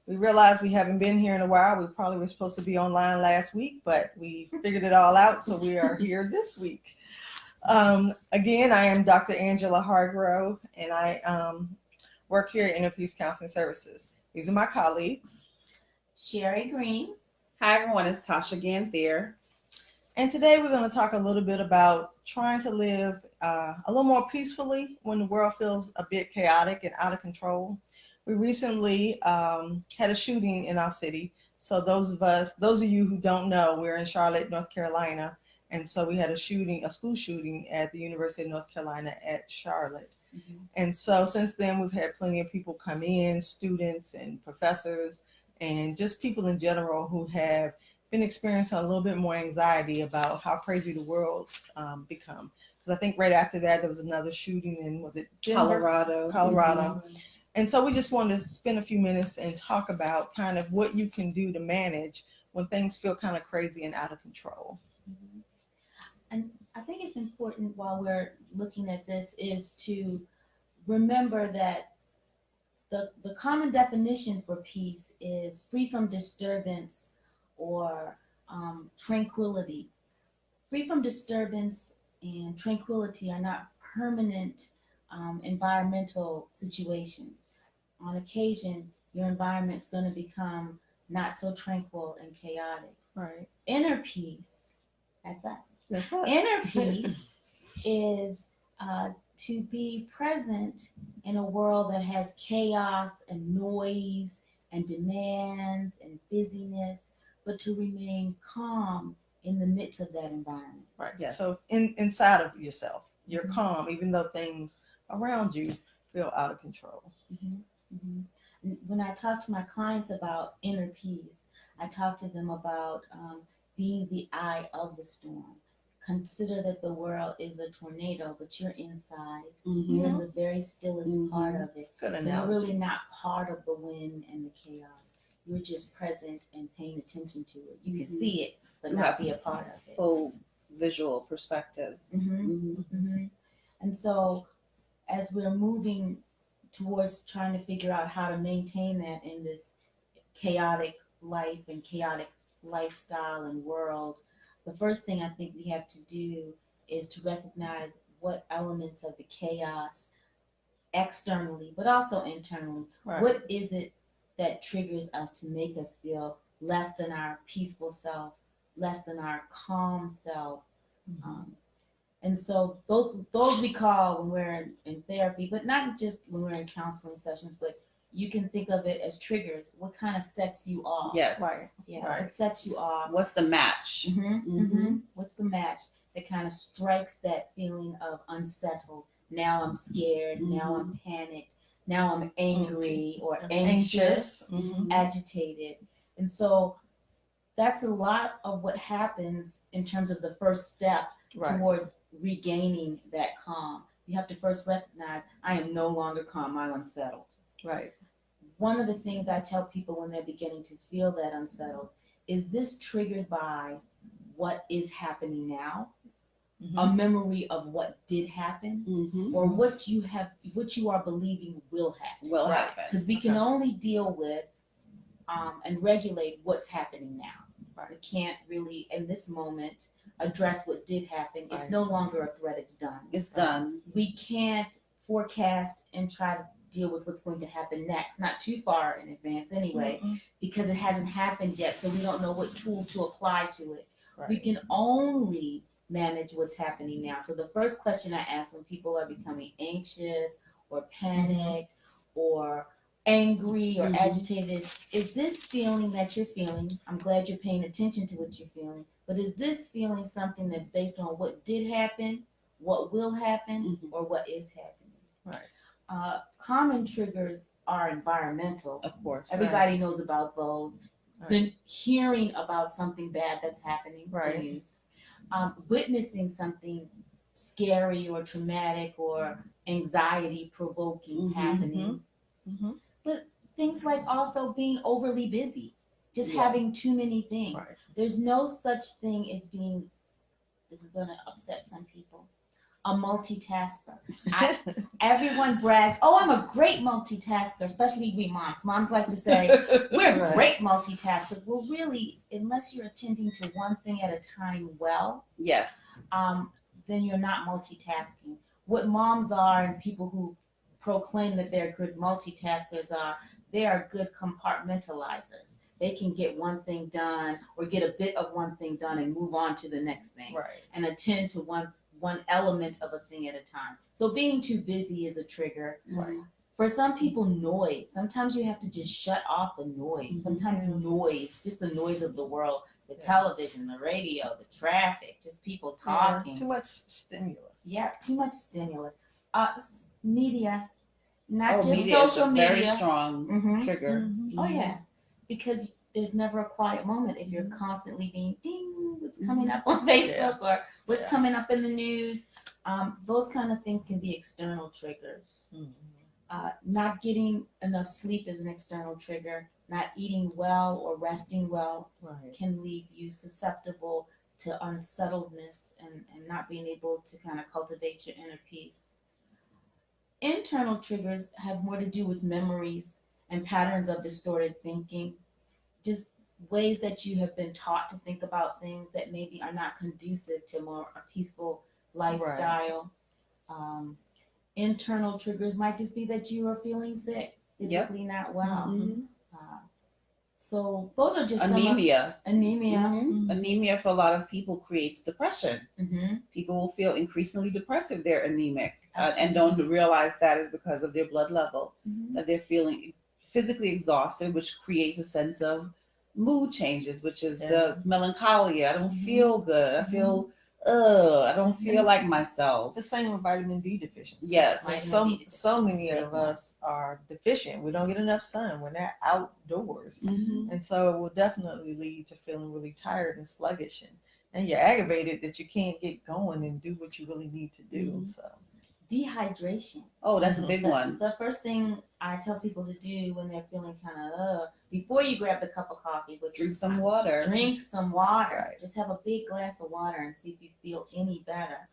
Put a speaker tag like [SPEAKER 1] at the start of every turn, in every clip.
[SPEAKER 1] We realized we haven't been here in a while. We probably were supposed to be online last week, but we figured it all out, so we are here this week. Again, I am Dr. Angela Hargrove, and I work here at Inner Peace Counseling Services. These are my colleagues.
[SPEAKER 2] Sherry Green.
[SPEAKER 3] Hi everyone, it's Tasha Ganthier.
[SPEAKER 1] And today we're going to talk a little bit about trying to live a little more peacefully when the world feels a bit chaotic and out of control. We recently had a shooting in our city. So those of you who don't know, we're in Charlotte, North Carolina. And so we had a school shooting at the University of North Carolina at Charlotte. Mm-hmm. And so since then, we've had plenty of people come in, students and professors, and just people in general who have been experiencing a little bit more anxiety about how crazy the world's become. Because I think right after that, there was another shooting in, was it Denver?
[SPEAKER 3] Colorado.
[SPEAKER 1] Mm-hmm. And so we just wanted to spend a few minutes and talk about kind of what you can do to manage when things feel kind of crazy and out of control.
[SPEAKER 2] Mm-hmm. And I think it's important while we're looking at this is to remember that the common definition for peace is free from disturbance or tranquility. Free from disturbance and tranquility are not permanent environmental situations. On occasion, your environment's going to become not so tranquil and chaotic.
[SPEAKER 1] Right.
[SPEAKER 2] Inner peace, that's us.
[SPEAKER 1] That's us.
[SPEAKER 2] Inner peace is to be present in a world that has chaos and noise and demands and busyness, but to remain calm in the midst of that environment.
[SPEAKER 1] Right. Yes. So inside of yourself, you're mm-hmm. calm, even though things around you feel out of control.
[SPEAKER 2] Mm-hmm. Mm-hmm. When I talk to my clients about inner peace, I talk to them about being the eye of the storm. Consider that the world is a tornado, but you're inside. Mm-hmm. You're in the very stillest mm-hmm. part of it.
[SPEAKER 1] Good
[SPEAKER 2] so you're really not part of the wind and the chaos. You're just present and paying attention to it. You mm-hmm. can see it, but not be a part of it.
[SPEAKER 3] Full visual perspective.
[SPEAKER 2] Mm-hmm. Mm-hmm. Mm-hmm. And so as we're moving towards trying to figure out how to maintain that in this chaotic life and chaotic lifestyle and world, the first thing I think we have to do is to recognize what elements of the chaos externally, but also internally, right. What is it that triggers us to make us feel less than our peaceful self, less than our calm self? Mm-hmm. And so those we call when we're in therapy, but not just when we're in counseling sessions, but you can think of it as triggers. What kind of sets you off?
[SPEAKER 3] Yes.
[SPEAKER 2] Right. Yeah.
[SPEAKER 1] Right.
[SPEAKER 2] What sets you off?
[SPEAKER 3] What's the match?
[SPEAKER 2] Mm-hmm. Mm-hmm. Mm-hmm. What's the match that kind of strikes that feeling of unsettled? Now I'm scared. Mm-hmm. Now I'm panicked. Now I'm angry or anxious, mm-hmm. agitated. And so that's a lot of what happens in terms of the first step right. towards regaining that calm. You have to first recognize, I am no longer calm, I'm unsettled.
[SPEAKER 1] Right.
[SPEAKER 2] One of the things I tell people when they're beginning to feel that unsettled, is this triggered by what is happening now? Mm-hmm. A memory of what did happen, mm-hmm. or what you are believing will happen.
[SPEAKER 3] Will happen.
[SPEAKER 2] Because we can only deal with and regulate what's happening now. Right. We can't really, in this moment, address what did happen. Right. It's no longer a threat, it's done.
[SPEAKER 3] It's done.
[SPEAKER 2] We can't forecast and try to deal with what's going to happen next, not too far in advance anyway, mm-hmm. because it hasn't happened yet, so we don't know what tools to apply to it. Right. We can only manage what's happening now. So the first question I ask when people are becoming anxious or panicked or angry or mm-hmm. agitated is this feeling that you're feeling, I'm glad you're paying attention to what you're feeling, but is this feeling something that's based on what did happen, what will happen, mm-hmm. or what is happening?
[SPEAKER 1] Right.
[SPEAKER 2] Common triggers are environmental.
[SPEAKER 3] Of course.
[SPEAKER 2] Everybody right. knows about those. Right. Then hearing about something bad that's happening.
[SPEAKER 1] Right.
[SPEAKER 2] News. Witnessing something scary or traumatic or anxiety provoking mm-hmm. happening. Mm-hmm. But things like also being overly busy, just yeah. having too many things. Right. There's no such thing as being, this is going to upset some people, a multitasker. Everyone brags, oh, I'm a great multitasker, especially we moms. Moms like to say, we're
[SPEAKER 1] Right.
[SPEAKER 2] great multitaskers. Well, really, unless you're attending to one thing at a time well,
[SPEAKER 3] Yes.
[SPEAKER 2] then you're not multitasking. What moms are and people who proclaim that they're good multitaskers are, they are good compartmentalizers. They can get one thing done or get a bit of one thing done and move on to the next thing
[SPEAKER 1] Right.
[SPEAKER 2] and attend to one element of a thing at a time. So being too busy is a trigger.
[SPEAKER 1] Right.
[SPEAKER 2] For some people, noise. Sometimes you have to just shut off the noise. Sometimes
[SPEAKER 1] Yeah.
[SPEAKER 2] noise, just the noise of the world, the
[SPEAKER 1] Yeah.
[SPEAKER 2] television, the radio, the traffic, just people talking.
[SPEAKER 1] Yeah, too much stimulus.
[SPEAKER 2] Yeah, too much stimulus. Media, not just
[SPEAKER 3] Media is
[SPEAKER 2] social
[SPEAKER 3] a
[SPEAKER 2] media.
[SPEAKER 3] very strong
[SPEAKER 2] Mhm.
[SPEAKER 3] trigger.
[SPEAKER 1] Mhm.
[SPEAKER 2] Oh yeah, because there's never a quiet moment if you're constantly being ding, what's coming up on Facebook or what's
[SPEAKER 1] Yeah.
[SPEAKER 2] coming up in the news. Those kind of things can be external triggers.
[SPEAKER 1] Mhm.
[SPEAKER 2] Not getting enough sleep is an external trigger. Not eating well or resting well
[SPEAKER 1] Right.
[SPEAKER 2] can leave you susceptible to unsettledness and not being able to kind of cultivate your inner peace. Internal triggers have more to do with memories and patterns of distorted thinking, just ways that you have been taught to think about things that maybe are not conducive to more a peaceful lifestyle. Internal triggers might just be that you are feeling sick, physically not well.
[SPEAKER 3] Mhm.
[SPEAKER 2] Uh, so those are just
[SPEAKER 3] Anemia.
[SPEAKER 2] anemia.
[SPEAKER 3] Mhm. Anemia for a lot of people creates depression.
[SPEAKER 2] Mm-hmm.
[SPEAKER 3] People will feel increasingly depressed if they're anemic and
[SPEAKER 2] Absolutely.
[SPEAKER 3] don't realize that is because of their blood level,
[SPEAKER 2] Mm-hmm.
[SPEAKER 3] that they're feeling physically exhausted, which creates a sense of mood changes, which is the melancholia. I don't feel good. I feel, I don't feel like myself.
[SPEAKER 1] The same with vitamin D deficiency.
[SPEAKER 3] Yes.
[SPEAKER 2] Vitamin D
[SPEAKER 1] So many
[SPEAKER 2] deficiency.
[SPEAKER 1] of us are deficient. We don't get enough sun. We're not outdoors.
[SPEAKER 3] Mhm.
[SPEAKER 1] And so it will definitely lead to feeling really tired and sluggish. And you're aggravated that you can't get going and do what you really need to do.
[SPEAKER 3] Mhm.
[SPEAKER 1] So
[SPEAKER 2] Dehydration.
[SPEAKER 3] Oh, that's a big one.
[SPEAKER 2] The first thing I tell people to do when they're feeling kind of before you grab the cup of coffee, which
[SPEAKER 3] Drink some water.
[SPEAKER 2] Drink some water.
[SPEAKER 1] Right.
[SPEAKER 2] Just have a big glass of water and see if you feel any better,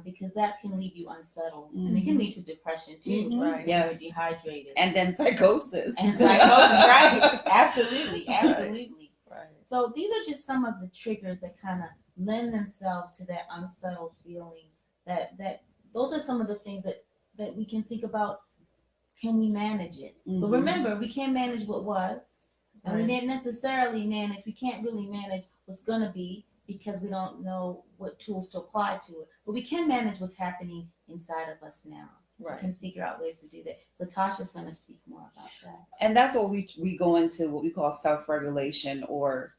[SPEAKER 2] because that can leave you unsettled and it can lead to depression too.
[SPEAKER 3] Mhm.
[SPEAKER 1] Right.
[SPEAKER 2] When
[SPEAKER 3] Yes.
[SPEAKER 2] you're dehydrated.
[SPEAKER 3] And then psychosis.
[SPEAKER 2] And psychosis, right? Absolutely, absolutely.
[SPEAKER 1] right.
[SPEAKER 2] So these are just some of the triggers that kind of lend themselves to that unsettled feeling. That those are some of the things that we can think about. Can we manage it? But
[SPEAKER 3] Mhm.
[SPEAKER 2] remember, we can't manage what was, and we
[SPEAKER 1] Right.
[SPEAKER 2] didn't necessarily manage. We can't really manage what's gonna be because we don't know what tools to apply to it. But we can manage what's happening inside of us now.
[SPEAKER 1] Right.
[SPEAKER 2] We can figure out ways to do that. So Tasha's gonna speak more about that.
[SPEAKER 3] And that's what we go into what we call self-regulation or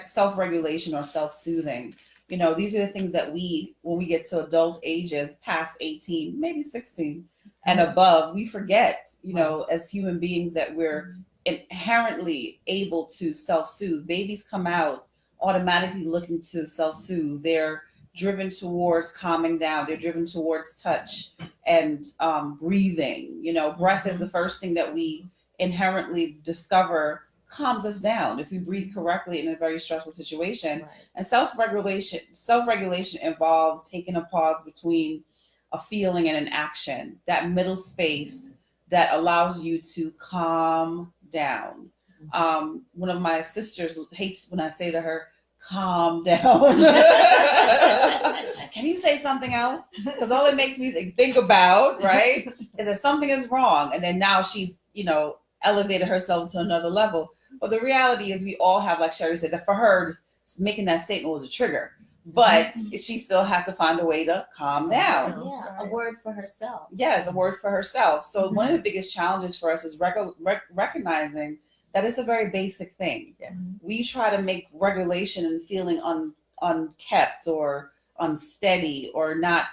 [SPEAKER 3] self-regulation or self-soothing. You know, these are the things that when we get to adult ages, past 18, maybe 16 and above, we forget, you know, as human beings that we're inherently able to self-soothe. Babies come out automatically looking to self-soothe. They're driven towards calming down. They're driven towards touch and breathing. You know, breath is the first thing that we inherently discover calms us down if we breathe correctly in a very stressful situation.
[SPEAKER 1] Right.
[SPEAKER 3] And self-regulation involves taking a pause between a feeling and an action, that middle space that allows you to calm down. One of my sisters hates when I say to her, calm down. Can you say something else? Because all it makes me think about, right, is that something is wrong. And then now she's, you know, elevated herself to another level. But the reality is we all have, like Sherry said, that for her, making that statement was a trigger. But she still has to find a way to calm down.
[SPEAKER 2] Yeah, a word for herself.
[SPEAKER 3] Yes, a word for herself. So one of the biggest challenges for us is recognizing that it's a very basic thing.
[SPEAKER 1] Yeah.
[SPEAKER 3] We try to make regulation and feeling unkept or unsteady or not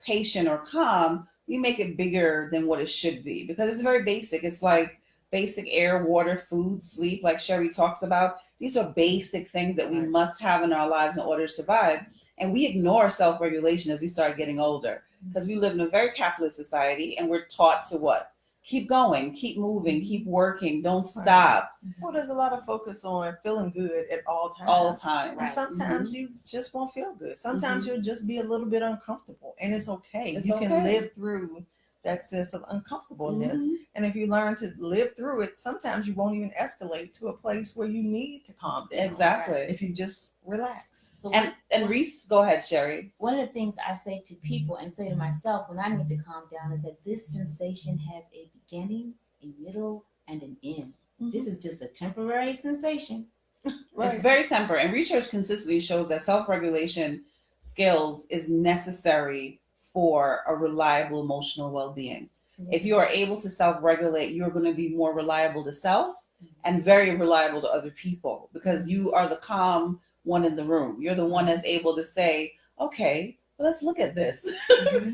[SPEAKER 3] patient or calm. We make it bigger than what it should be because it's very basic. It's like basic air, water, food, sleep, like Sherry talks about. These are basic things that we must have in our lives in order to survive. And we ignore self-regulation as we start getting older because we live in a very capitalist society and we're taught to what? keep going, keep moving, keep working, don't
[SPEAKER 1] Right.
[SPEAKER 3] stop
[SPEAKER 1] Well, there's a lot of focus on feeling good at all times.
[SPEAKER 3] all the time.
[SPEAKER 1] And
[SPEAKER 2] Right.
[SPEAKER 1] sometimes you just won't feel good. Sometimes you'll just be a little bit uncomfortable, and it's okay.
[SPEAKER 3] It's
[SPEAKER 1] You
[SPEAKER 3] okay.
[SPEAKER 1] can live through that sense of uncomfortableness.
[SPEAKER 3] Mhm.
[SPEAKER 1] And if you learn to live through it, sometimes you won't even escalate to a place where you need to calm down.
[SPEAKER 3] Exactly.
[SPEAKER 1] If you just relax.
[SPEAKER 2] So
[SPEAKER 3] And Reese, go ahead, Sherry.
[SPEAKER 2] one of the things I say to people and say to myself when I need to calm down is that this sensation has a beginning, a middle, and an end. This is just a temporary sensation.
[SPEAKER 3] It's very temporary, and research consistently shows that self-regulation skills is necessary for a reliable emotional well-being. If you are able to self-regulate, you're going to be more reliable to self and very reliable to other people, because you are the calm one in the room. You're the one that's able to say, okay, well, let's look at this.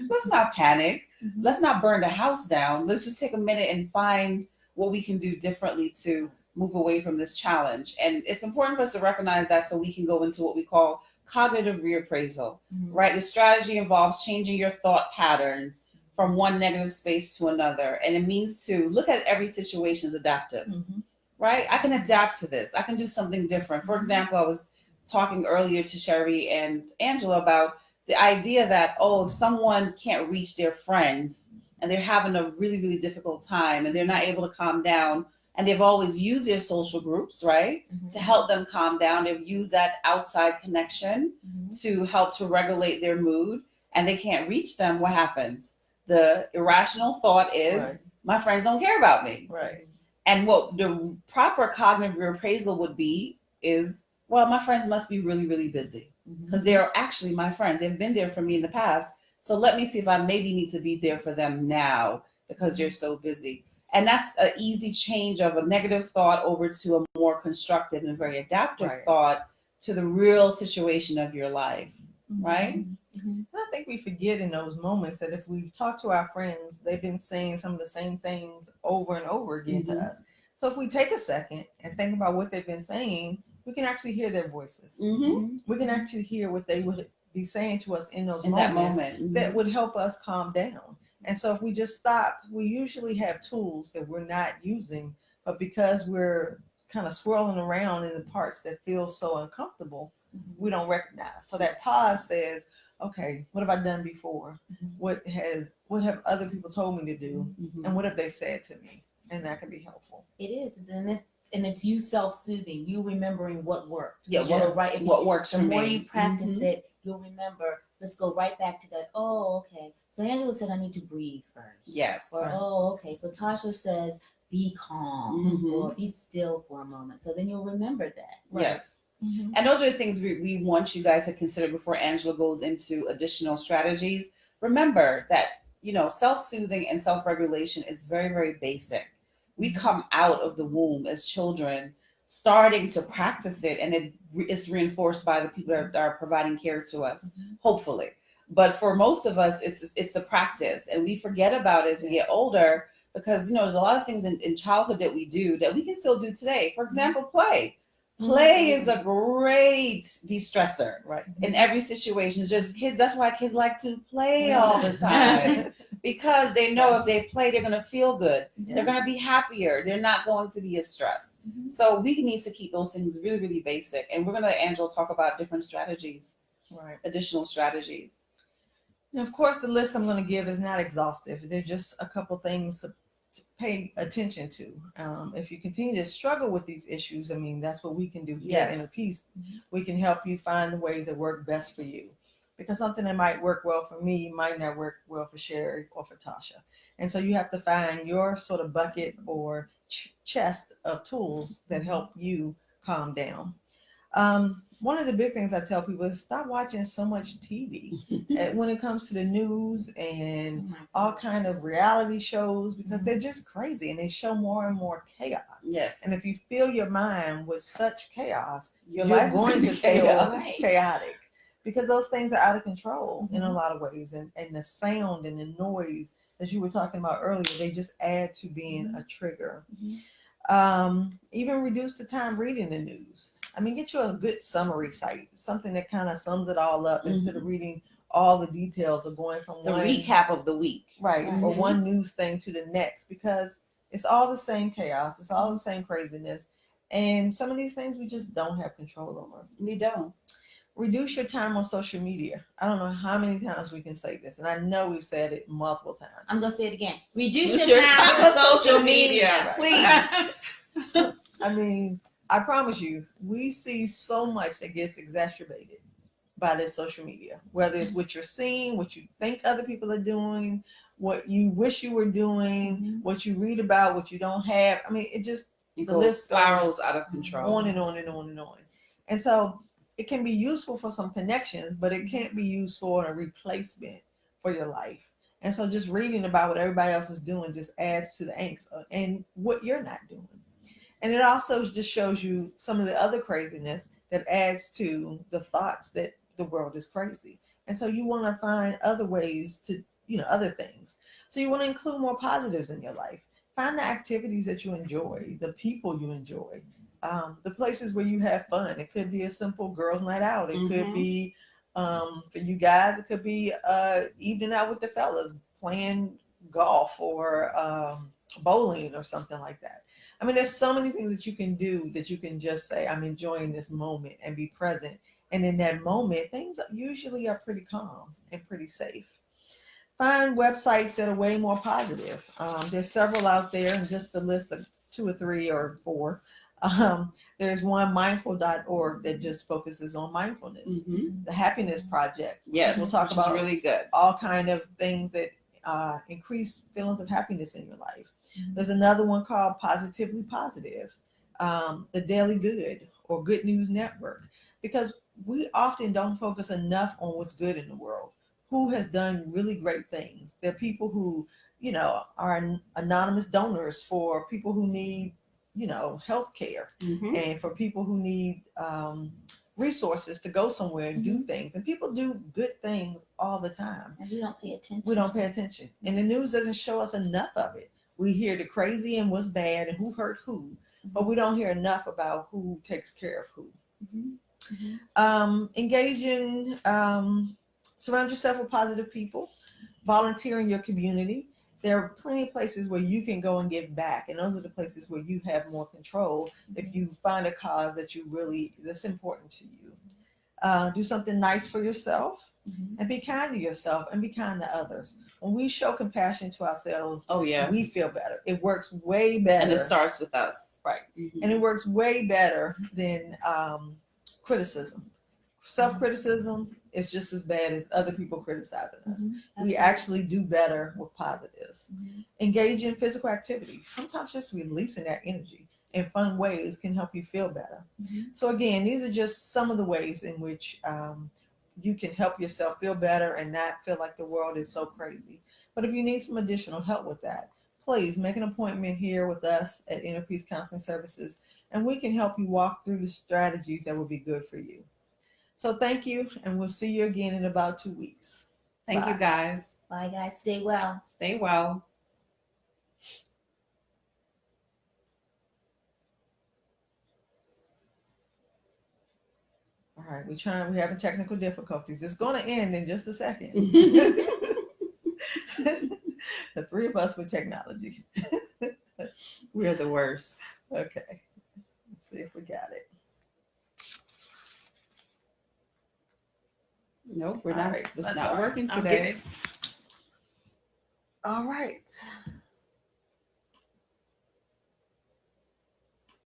[SPEAKER 3] Let's not panic. Let's not burn the house down. Let's just take a minute and find what we can do differently to move away from this challenge. And it's important for us to recognize that so we can go into what we call cognitive reappraisal, right? The strategy involves changing your thought patterns from one negative space to another. And it means to look at every situation as adaptive, right? I can adapt to this. I can do something different. For example, I was talking earlier to Sherry and Angela about the idea that, oh, if someone can't reach their friends and they're having a really, really difficult time and they're not able to calm down, and they've always used their social groups, right, to help them calm down. They've used that outside connection to help to regulate their mood, and they can't reach them. What happens? The irrational thought is, my friends don't care about me.
[SPEAKER 1] Right.
[SPEAKER 3] And what the proper cognitive reappraisal would be is, well, my friends must be really, really busy because they are actually my friends. They've been there for me in the past. So let me see if I maybe need to be there for them now because you're so busy. And that's an easy change of a negative thought over to a more constructive and very adaptive thought to the real situation of your life, right?
[SPEAKER 1] And I think we forget in those moments that if we've talked to our friends, they've been saying some of the same things over and over again to us. So if we take a second and think about what they've been saying, we can actually hear their voices. We can actually hear what they would be saying to us in those moments that would help us calm down. And so if we just stop, we usually have tools that we're not using, but because we're kind of swirling around in the parts that feel so uncomfortable, we don't recognize. So that pause says, okay, what have I done before? What have other people told me to do? And what have they said to me? And that can be helpful.
[SPEAKER 2] It is. And it's you self-soothing, you remembering what worked.
[SPEAKER 3] Yeah, what works for me.
[SPEAKER 2] The more you practice it, you'll remember, let's go right back to that. Oh, okay. So Angela said I need to breathe first.
[SPEAKER 3] Yes.
[SPEAKER 2] Or, oh, okay. So Tasha says be calm or be still for a moment. So then you'll remember that.
[SPEAKER 3] Yes. And those are the things we want you guys to consider before Angela goes into additional strategies. Remember that, self-soothing and self-regulation is very, very basic. We come out of the womb as children starting to practice it, and it's reinforced by the people that are providing care to us, hopefully. But for most of us, it's the practice, and we forget about it as we get older because, there's a lot of things in childhood that we do that we can still do today. For example, play. Play is a great de-stressor in every situation. Just kids, that's why kids like to play all the time because they know if they play, they're going to feel good. They're going to be happier. They're not going to be as stressed. So we need to keep those things really, really basic. And we're going to let Angela talk about different strategies, additional strategies.
[SPEAKER 1] Now, of course, the list I'm going to give is not exhaustive. They're just a couple things to pay attention to. If you continue to struggle with these issues, that's what we can do here in a piece. We can help you find the ways that work best for you. Because something that might work well for me might not work well for Sherry or for Tasha. And so you have to find your sort of bucket or chest of tools that help you calm down. One of the big things I tell people is stop watching so much TV when it comes to the news and all kind of reality shows, because they're just crazy and they show more and more chaos.
[SPEAKER 3] Yes.
[SPEAKER 1] And if you fill your mind with such chaos,
[SPEAKER 3] you're
[SPEAKER 1] going to feel chaotic because those things are out of control in a lot of ways. And the sound and the noise, as you were talking about earlier, they just add to being a trigger. Even reduce the time reading the news. Get you a good summary site, something that kind of sums it all up instead of reading all the details of going from
[SPEAKER 3] The
[SPEAKER 1] one
[SPEAKER 3] recap of the week.
[SPEAKER 1] right
[SPEAKER 2] Right.
[SPEAKER 1] or one news thing to the next, because it's all the same chaos, it's all the same craziness, and some of these things we just don't have control over.
[SPEAKER 3] We don't.
[SPEAKER 1] Reduce your time on social media. I don't know how many times we can say this, and I know we've said it multiple times.
[SPEAKER 2] I'm gonna say it again. Reduce
[SPEAKER 3] Use
[SPEAKER 2] your time on social
[SPEAKER 3] media,
[SPEAKER 2] media.
[SPEAKER 3] please.
[SPEAKER 1] I mean, I promise you, we see so much that gets exacerbated by this social media, whether it's what you're seeing, what you think other people are doing, what you wish you were doing, what you read about, what you don't have. I mean, it just,
[SPEAKER 3] It
[SPEAKER 1] the
[SPEAKER 3] goes
[SPEAKER 1] list
[SPEAKER 3] spirals
[SPEAKER 1] goes
[SPEAKER 3] out of control.
[SPEAKER 1] on and on and on and on. And so it can be useful for some connections, but it can't be used for a replacement for your life. And so just reading about what everybody else is doing just adds to the angst and what you're not doing. And it also just shows you some of the other craziness that adds to the thoughts that the world is crazy. And so you want to find other ways to, other things. So you want to include more positives in your life. Find the activities that you enjoy, the people you enjoy, the places where you have fun. It could be a simple girls' night out. It could be, for you guys, it could be evening out with the fellas, playing golf or bowling or something like that. I mean, there's so many things that you can do that you can just say, I'm enjoying this moment and be present. And in that moment, things usually are pretty calm and pretty safe. Find websites that are way more positive. There's several out there, and just the list of 2 or 3 or 4. There's one, mindful.org, that just focuses on mindfulness. The Happiness Project.
[SPEAKER 3] Yes,
[SPEAKER 1] We'll talk
[SPEAKER 3] which
[SPEAKER 1] about
[SPEAKER 3] is really good.
[SPEAKER 1] all kind of things that increase feelings of happiness in your life. There's another one called Positively Positive, the Daily Good or Good News Network, because we often don't focus enough on what's good in the world. Who has done really great things? There are people who, are anonymous donors for people who need, health care, and for people who need resources to go somewhere and do things. And people do good things all the time.
[SPEAKER 2] And we don't pay attention.
[SPEAKER 1] We don't pay attention. And the news doesn't show us enough of it. We hear the crazy and what's bad and who hurt who, but we don't hear enough about who takes care of who. Engage in, surround yourself with positive people, volunteer in your community. There are plenty of places where you can go and give back, and those are the places where you have more control if you find a cause that's important to you. Do something nice for yourself, and be kind to yourself and be kind to others. When we show compassion to ourselves, we feel better. It works way better.
[SPEAKER 3] And it starts with us.
[SPEAKER 1] Right. And it works way better than criticism. Self-criticism is just as bad as other people criticizing us. We actually do better with positives. Engage in physical activity. Sometimes just releasing that energy in fun ways can help you feel better. So again, these are just some of the ways in which you can help yourself feel better and not feel like the world is so crazy. But if you need some additional help with that, please make an appointment here with us at Inner Peace Counseling Services, and we can help you walk through the strategies that will be good for you. So thank you, and we'll see you again in about 2 weeks.
[SPEAKER 3] Thank you, guys.
[SPEAKER 2] Bye, guys. Stay well.
[SPEAKER 3] Stay well.
[SPEAKER 1] All right, we're having technical difficulties. It's going to end in just a second. The 3 of us with technology.
[SPEAKER 3] We're the worst.
[SPEAKER 1] Okay, let's see if we got it.
[SPEAKER 3] Nope, we're not.
[SPEAKER 1] Right,
[SPEAKER 3] It's
[SPEAKER 1] that's
[SPEAKER 3] not
[SPEAKER 1] all right.
[SPEAKER 3] working
[SPEAKER 1] I'll get
[SPEAKER 3] today.
[SPEAKER 1] it. All right.